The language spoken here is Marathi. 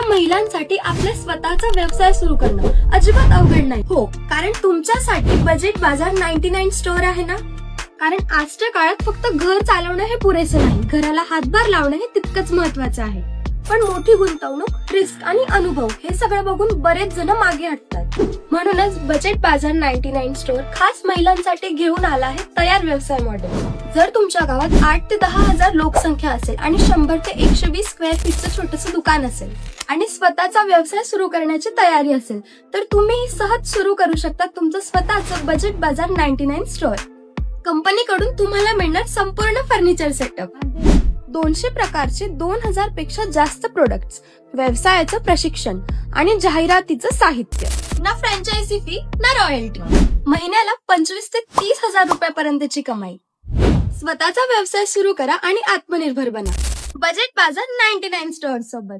महिलांसाठी आपला स्वतःचा व्यवसाय सुरू करणं अजिबात अवघड नाही. हो, कारण तुमच्यासाठी बजेट बाजार 99 स्टोअर आहे ना. कारण आजच्या काळात फक्त घर चालवणं हे पुरेसं नाही, घराला हातभार लावणं हे तितकंच महत्वाचं आहे. पण मोठी गुंतवणूक, रिस्क आणि अनुभव हे सगळं बघून बरेच जण मागे हटतात. म्हणूनच बजेट बाजार 99 स्टोअर खास महिलांसाठी घेऊन आला आहे तयार व्यवसाय मॉडेल. जर तुमच्या गावात 8 ते 10 हजार लोकसंख्या असेल आणि 100 ते 120 स्क्वेअर फीटचं छोटंसं दुकान असेल आणि स्वतःचा व्यवसाय सुरू करण्याची तयारी असेल, तर तुम्ही सहज सुरू करू शकता तुमचं स्वतःचं बजेट बाजार 99 स्टोअर. कंपनीकडून तुम्हाला मिळणार संपूर्ण फर्निचर सेटअप, 200 प्रकारचे 2000 पेक्षा जास्त प्रोडक्ट्स, व्यवसायाचं प्रशिक्षण आणि जाहिरातीचं साहित्य. ना फ्रँचायझी फी ना रॉयल्टी. महिन्याला 25 ते 30 हजार रुपयापर्यंतची कमाई. स्वतःचा व्यवसाय सुरू करा आणि आत्मनिर्भर बना बजेट बाजार 99 स्टोअर सोबत.